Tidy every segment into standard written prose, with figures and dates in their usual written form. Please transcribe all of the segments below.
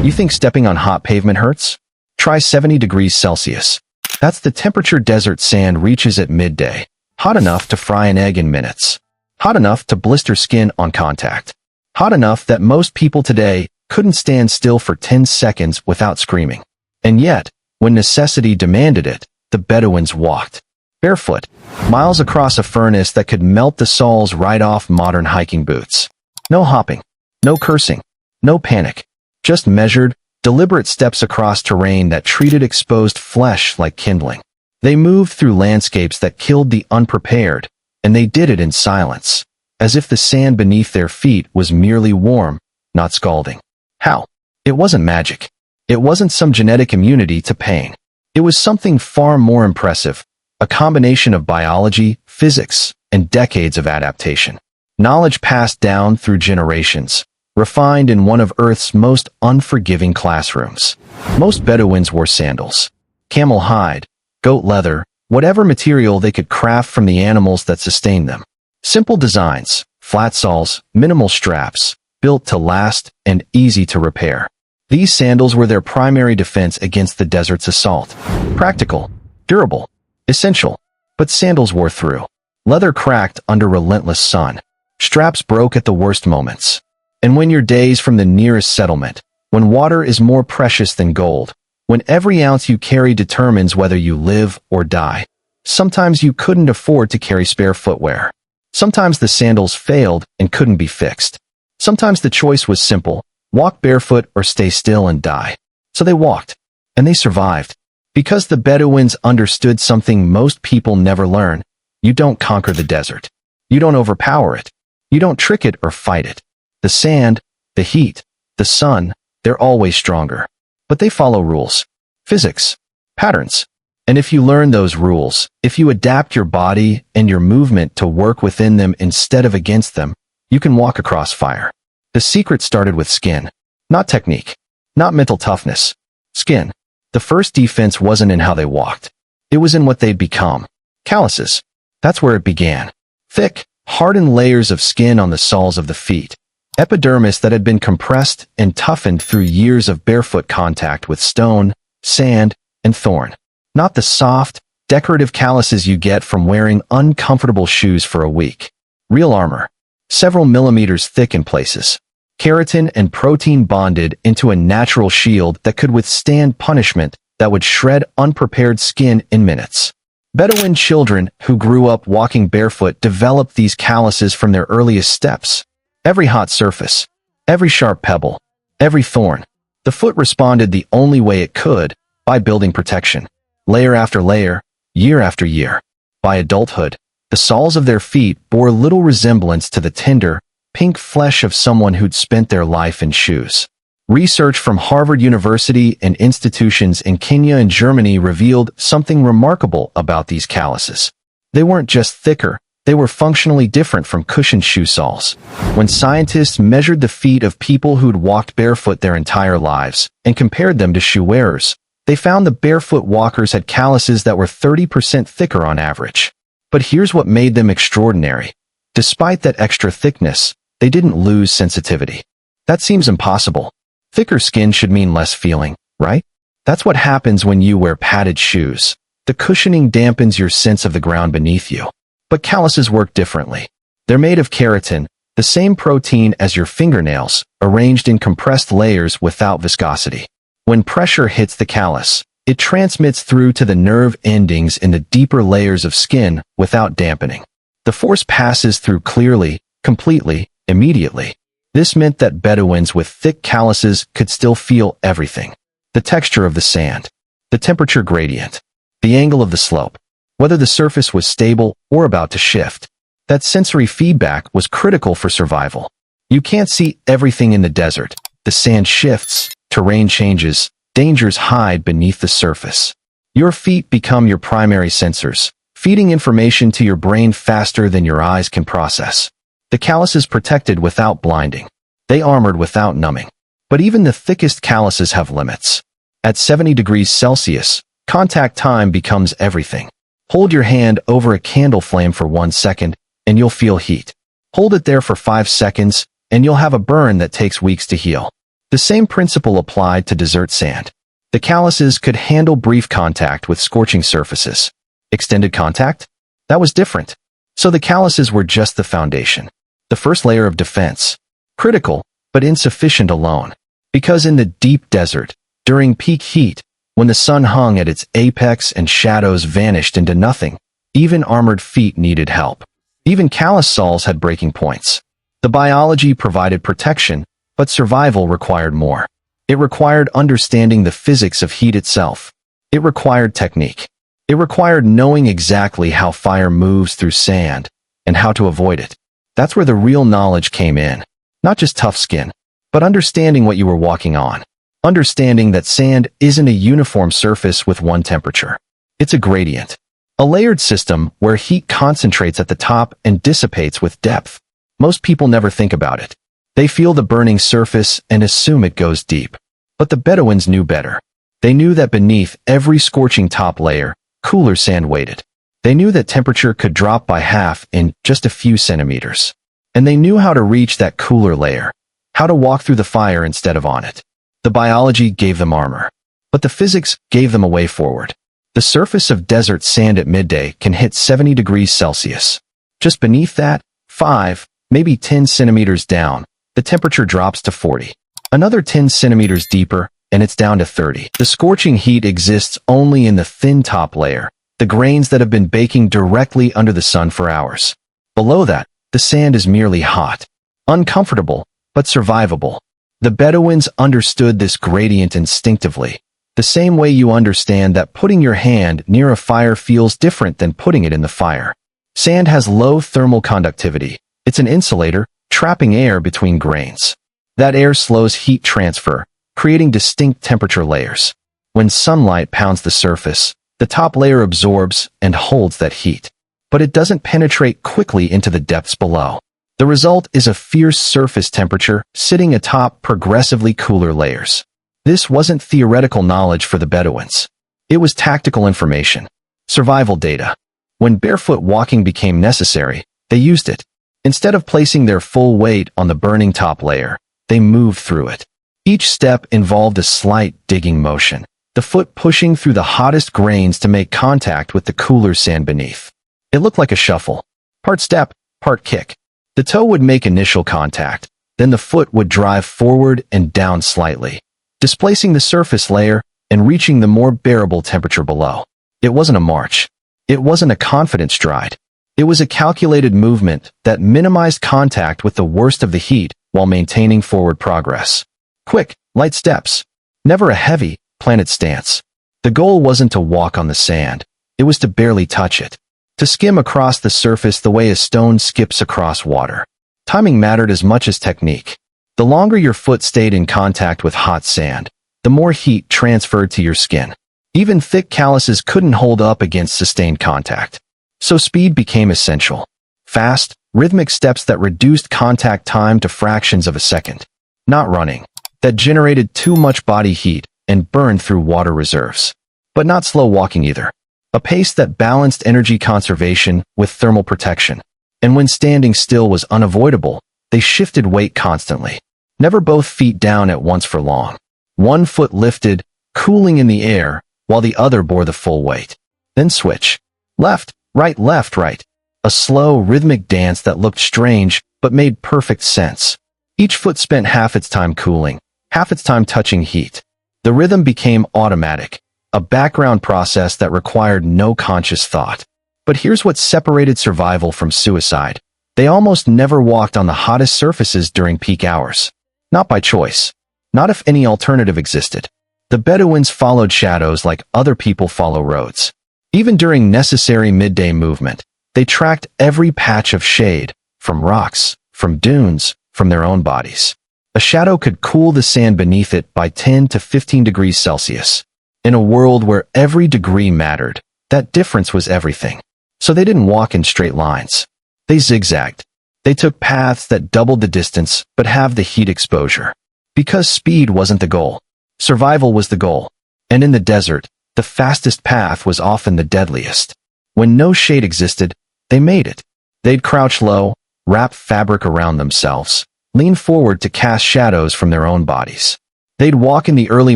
You think stepping on hot pavement hurts? Try 70 degrees Celsius. That's the temperature desert sand reaches at midday. Hot enough to fry an egg in minutes. Hot enough to blister skin on contact. Hot enough that most people today couldn't stand still for 10 seconds without screaming. And yet, when necessity demanded it, the Bedouins walked barefoot, miles across a furnace that could melt the soles right off modern hiking boots. No hopping, no cursing, no panic, just measured, deliberate steps across terrain that treated exposed flesh like kindling. They moved through landscapes that killed the unprepared, and they did it in silence, as if the sand beneath their feet was merely warm, not scalding. How? It wasn't magic. It wasn't some genetic immunity to pain. It was something far more impressive, a combination of biology, physics, and decades of adaptation. Knowledge passed down through generations, refined in one of Earth's most unforgiving classrooms. Most Bedouins wore sandals. Camel hide, goat leather, whatever material they could craft from the animals that sustained them. Simple designs, flat soles, minimal straps, built to last and easy to repair. These sandals were their primary defense against the desert's assault. Practical, durable, essential, but sandals wore through. Leather cracked under relentless sun. Straps broke at the worst moments. And when you're days from the nearest settlement, when water is more precious than gold, when every ounce you carry determines whether you live or die, sometimes you couldn't afford to carry spare footwear. Sometimes the sandals failed and couldn't be fixed. Sometimes the choice was simple: walk barefoot or stay still and die. So they walked, and they survived. Because the Bedouins understood something most people never learn: you don't conquer the desert. You don't overpower it. You don't trick it or fight it. The sand, the heat, the sun, they're always stronger. But they follow rules, physics, patterns. And if you learn those rules, if you adapt your body and your movement to work within them instead of against them, you can walk across fire. The secret started with skin. Not technique. Not mental toughness. Skin. The first defense wasn't in how they walked. It was in what they'd become. Calluses. That's where it began. Thick, hardened layers of skin on the soles of the feet. Epidermis that had been compressed and toughened through years of barefoot contact with stone, sand, and thorn. Not the soft, decorative calluses you get from wearing uncomfortable shoes for a week. Real armor. Several millimeters thick in places. Keratin and protein bonded into a natural shield that could withstand punishment that would shred unprepared skin in minutes. Bedouin children who grew up walking barefoot developed these calluses from their earliest steps. Every hot surface, every sharp pebble, every thorn. The foot responded the only way it could, by building protection. Layer after layer, year after year. By adulthood, the soles of their feet bore little resemblance to the tender, pink flesh of someone who'd spent their life in shoes. Research from Harvard University and institutions in Kenya and Germany revealed something remarkable about these calluses. They weren't just thicker, they were functionally different from cushioned shoe soles. When scientists measured the feet of people who'd walked barefoot their entire lives and compared them to shoe wearers, they found the barefoot walkers had calluses that were 30% thicker on average. But here's what made them extraordinary. Despite that extra thickness, they didn't lose sensitivity. That seems impossible. Thicker skin should mean less feeling, right? That's what happens when you wear padded shoes. The cushioning dampens your sense of the ground beneath you. But calluses work differently. They're made of keratin, the same protein as your fingernails, arranged in compressed layers without viscosity. When pressure hits the callus, it transmits through to the nerve endings in the deeper layers of skin without dampening. The force passes through clearly, completely, immediately. This meant that Bedouins with thick calluses could still feel everything. The texture of the sand, the temperature gradient, the angle of the slope, whether the surface was stable or about to shift. That sensory feedback was critical for survival. You can't see everything in the desert. The sand shifts, terrain changes, dangers hide beneath the surface. Your feet become your primary sensors, feeding information to your brain faster than your eyes can process. The calluses protected without blinding. They armored without numbing. But even the thickest calluses have limits. At 70 degrees Celsius, contact time becomes everything. Hold your hand over a candle flame for 1 second, and you'll feel heat. Hold it there for 5 seconds, and you'll have a burn that takes weeks to heal. The same principle applied to desert sand. The calluses could handle brief contact with scorching surfaces. Extended contact? That was different. So the calluses were just the foundation. The first layer of defense. Critical, but insufficient alone. Because in the deep desert, during peak heat, when the sun hung at its apex and shadows vanished into nothing, even armored feet needed help. Even callous soles had breaking points. The biology provided protection, but survival required more. It required understanding the physics of heat itself. It required technique. It required knowing exactly how fire moves through sand and how to avoid it. That's where the real knowledge came in. Not just tough skin, but understanding what you were walking on. Understanding that sand isn't a uniform surface with one temperature. It's a gradient. A layered system where heat concentrates at the top and dissipates with depth. Most people never think about it. They feel the burning surface and assume it goes deep. But the Bedouins knew better. They knew that beneath every scorching top layer, cooler sand waited. They knew that temperature could drop by half in just a few centimeters. And they knew how to reach that cooler layer, how to walk through the fire instead of on it. The biology gave them armor, but the physics gave them a way forward. The surface of desert sand at midday can hit 70 degrees Celsius. Just beneath that, 5, maybe 10 centimeters down, the temperature drops to 40. Another 10 centimeters deeper, and it's down to 30. The scorching heat exists only in the thin top layer, the grains that have been baking directly under the sun for hours. Below that, the sand is merely hot, uncomfortable, but survivable. The Bedouins understood this gradient instinctively, the same way you understand that putting your hand near a fire feels different than putting it in the fire. Sand has low thermal conductivity. It's an insulator, trapping air between grains. That air slows heat transfer, creating distinct temperature layers. When sunlight pounds the surface, the top layer absorbs and holds that heat. But it doesn't penetrate quickly into the depths below. The result is a fierce surface temperature sitting atop progressively cooler layers. This wasn't theoretical knowledge for the Bedouins. It was tactical information, survival data. When barefoot walking became necessary, they used it. Instead of placing their full weight on the burning top layer, they moved through it. Each step involved a slight digging motion, the foot pushing through the hottest grains to make contact with the cooler sand beneath. It looked like a shuffle. Part step, part kick. The toe would make initial contact, then the foot would drive forward and down slightly, displacing the surface layer and reaching the more bearable temperature below. It wasn't a march. It wasn't a confident stride. It was a calculated movement that minimized contact with the worst of the heat while maintaining forward progress. Quick, light steps. Never a heavy, planted stance. The goal wasn't to walk on the sand. It was to barely touch it. To skim across the surface the way a stone skips across water. Timing mattered as much as technique. The longer your foot stayed in contact with hot sand, the more heat transferred to your skin. Even thick calluses couldn't hold up against sustained contact. So speed became essential. Fast, rhythmic steps that reduced contact time to fractions of a second. Not running. That generated too much body heat and burned through water reserves. But not slow walking either. A pace that balanced energy conservation with thermal protection. And when standing still was unavoidable, they shifted weight constantly. Never both feet down at once for long. One foot lifted, cooling in the air, while the other bore the full weight. Then switch. Left, right. A slow, rhythmic dance that looked strange, but made perfect sense. Each foot spent half its time cooling, half its time touching heat. The rhythm became automatic. A background process that required no conscious thought. But here's what separated survival from suicide. They almost never walked on the hottest surfaces during peak hours. Not by choice. Not if any alternative existed. The Bedouins followed shadows like other people follow roads. Even during necessary midday movement, they tracked every patch of shade, from rocks, from dunes, from their own bodies. A shadow could cool the sand beneath it by 10 to 15 degrees Celsius. In a world where every degree mattered, that difference was everything. So they didn't walk in straight lines. They zigzagged. They took paths that doubled the distance but halved the heat exposure. Because speed wasn't the goal. Survival was the goal. And in the desert, the fastest path was often the deadliest. When no shade existed, they made it. They'd crouch low, wrap fabric around themselves, lean forward to cast shadows from their own bodies. They'd walk in the early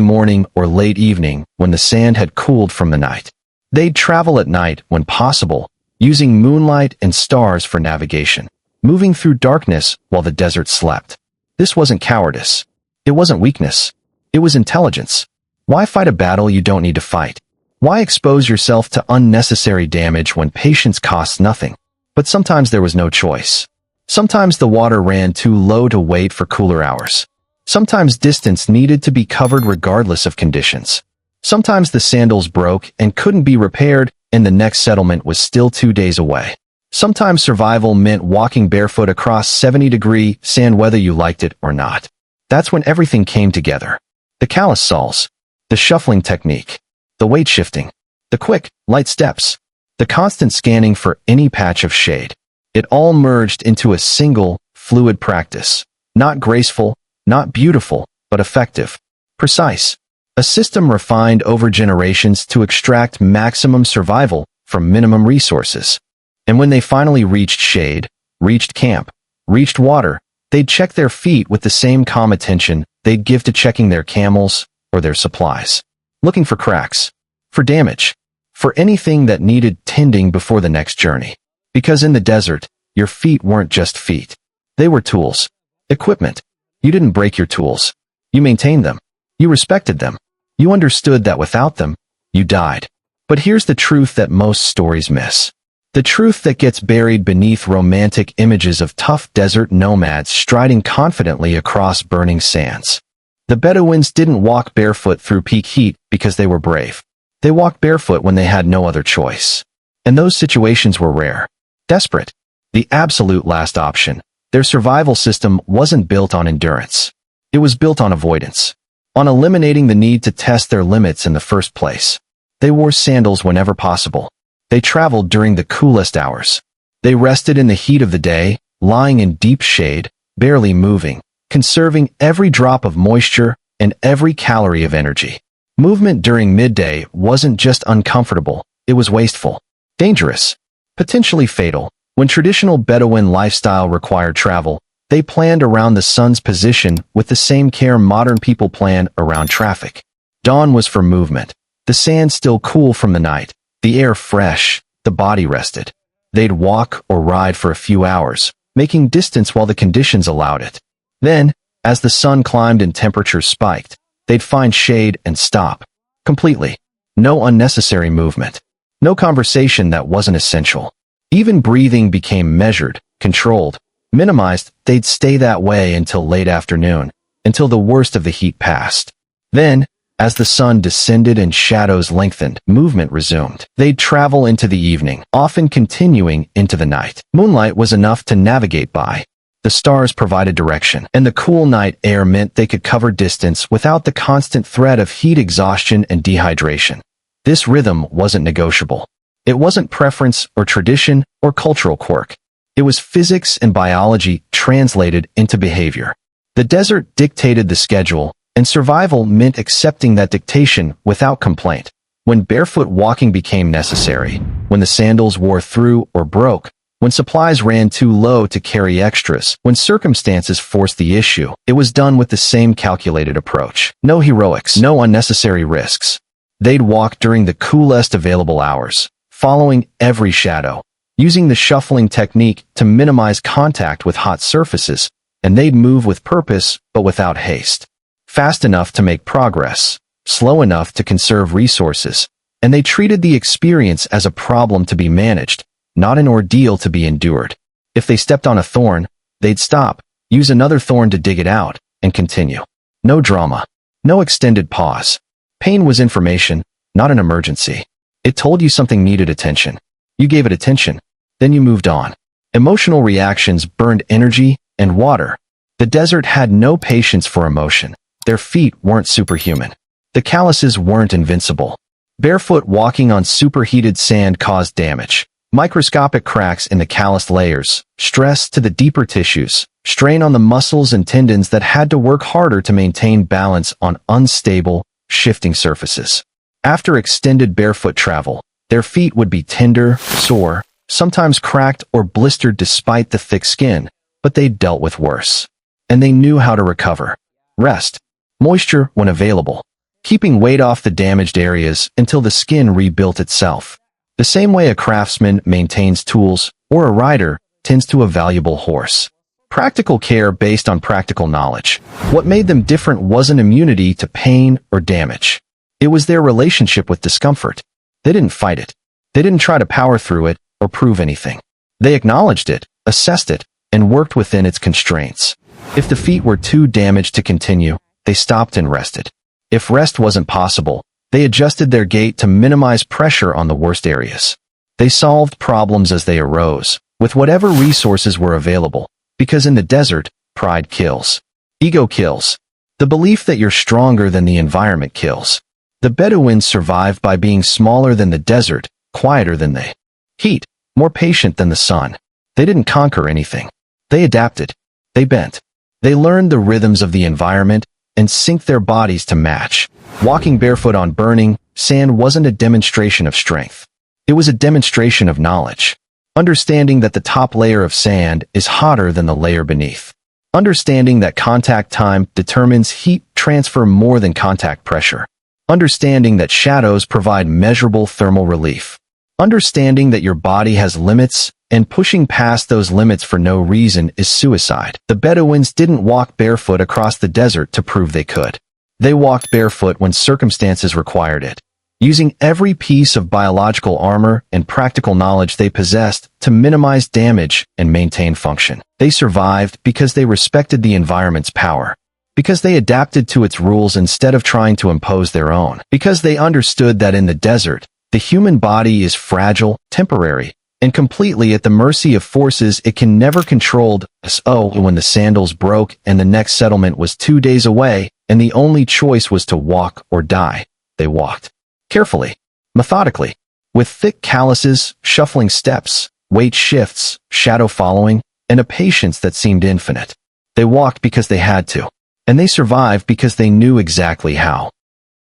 morning or late evening when the sand had cooled from the night. They'd travel at night when possible, using moonlight and stars for navigation, moving through darkness while the desert slept. This wasn't cowardice. It wasn't weakness. It was intelligence. Why fight a battle you don't need to fight? Why expose yourself to unnecessary damage when patience costs nothing? But sometimes there was no choice. Sometimes the water ran too low to wait for cooler hours. Sometimes distance needed to be covered regardless of conditions. Sometimes the sandals broke and couldn't be repaired, and the next settlement was still 2 days away. Sometimes survival meant walking barefoot across 70-degree sand whether you liked it or not. That's when everything came together. The callous soles, the shuffling technique, the weight shifting, the quick, light steps, the constant scanning for any patch of shade. It all merged into a single, fluid practice. Not graceful, not beautiful, but effective. Precise. A system refined over generations to extract maximum survival from minimum resources. And when they finally reached shade, reached camp, reached water, they'd check their feet with the same calm attention they'd give to checking their camels or their supplies. Looking for cracks, for damage, for anything that needed tending before the next journey. Because in the desert, your feet weren't just feet. They were tools. Equipment. You didn't break your tools. You maintained them. You respected them. You understood that without them, you died. But here's the truth that most stories miss. The truth that gets buried beneath romantic images of tough desert nomads striding confidently across burning sands. The Bedouins didn't walk barefoot through peak heat because they were brave. They walked barefoot when they had no other choice. And those situations were rare. Desperate. The absolute last option. Their survival system wasn't built on endurance. It was built on avoidance. On eliminating the need to test their limits in the first place. They wore sandals whenever possible. They traveled during the coolest hours. They rested in the heat of the day, lying in deep shade, barely moving, conserving every drop of moisture and every calorie of energy. Movement during midday wasn't just uncomfortable, it was wasteful, dangerous, potentially fatal. When traditional Bedouin lifestyle required travel, they planned around the sun's position with the same care modern people plan around traffic. Dawn was for movement. The sand still cool from the night, the air fresh, the body rested. They'd walk or ride for a few hours, making distance while the conditions allowed it. Then, as the sun climbed and temperatures spiked, they'd find shade and stop. Completely. No unnecessary movement. No conversation that wasn't essential. Even breathing became measured, controlled, minimized. They'd stay that way until late afternoon, until the worst of the heat passed. Then, as the sun descended and shadows lengthened, movement resumed. They'd travel into the evening, often continuing into the night. Moonlight was enough to navigate by. The stars provided direction, and the cool night air meant they could cover distance without the constant threat of heat exhaustion and dehydration. This rhythm wasn't negotiable. It wasn't preference or tradition or cultural quirk. It was physics and biology translated into behavior. The desert dictated the schedule, and survival meant accepting that dictation without complaint. When barefoot walking became necessary, when the sandals wore through or broke, when supplies ran too low to carry extras, when circumstances forced the issue, it was done with the same calculated approach. No heroics, no unnecessary risks. They'd walk during the coolest available hours, following every shadow, using the shuffling technique to minimize contact with hot surfaces, and they'd move with purpose but without haste. Fast enough to make progress, slow enough to conserve resources, and they treated the experience as a problem to be managed, not an ordeal to be endured. If they stepped on a thorn, they'd stop, use another thorn to dig it out, and continue. No drama. No extended pause. Pain was information, not an emergency. It told you something needed attention. You gave it attention. Then you moved on. Emotional reactions burned energy and water. The desert had no patience for emotion. Their feet weren't superhuman. The calluses weren't invincible. Barefoot walking on superheated sand caused damage. Microscopic cracks in the calloused layers, stress to the deeper tissues, strain on the muscles and tendons that had to work harder to maintain balance on unstable, shifting surfaces. After extended barefoot travel, their feet would be tender, sore, sometimes cracked or blistered despite the thick skin, but they dealt with worse. and they knew how to recover. Rest. Moisture when available. Keeping weight off the damaged areas until the skin rebuilt itself. The same way a craftsman maintains tools, or a rider tends to a valuable horse. Practical care based on practical knowledge. What made them different wasn't immunity to pain or damage. It was their relationship with discomfort. They didn't fight it. They didn't try to power through it or prove anything. They acknowledged it, assessed it, and worked within its constraints. If the feet were too damaged to continue, they stopped and rested. If rest wasn't possible, they adjusted their gait to minimize pressure on the worst areas. They solved problems as they arose, with whatever resources were available, because in the desert, pride kills. Ego kills. The belief that you're stronger than the environment kills. The Bedouins survived by being smaller than the desert, quieter than the heat, more patient than the sun. They didn't conquer anything. They adapted. They bent. They learned the rhythms of the environment and synced their bodies to match. Walking barefoot on burning sand wasn't a demonstration of strength. It was a demonstration of knowledge. Understanding that the top layer of sand is hotter than the layer beneath. Understanding that contact time determines heat transfer more than contact pressure. Understanding that shadows provide measurable thermal relief. Understanding that your body has limits, and pushing past those limits for no reason is suicide. The Bedouins didn't walk barefoot across the desert to prove they could. They walked barefoot when circumstances required it, using every piece of biological armor and practical knowledge they possessed to minimize damage and maintain function. They survived because they respected the environment's power, because they adapted to its rules instead of trying to impose their own, because they understood that in the desert, the human body is fragile, temporary, and completely at the mercy of forces it can never control. So, when the sandals broke and the next settlement was 2 days away, and the only choice was to walk or die, they walked. Carefully, methodically, with thick calluses, shuffling steps, weight shifts, shadow following, and a patience that seemed infinite. They walked because they had to, and they survived because they knew exactly how.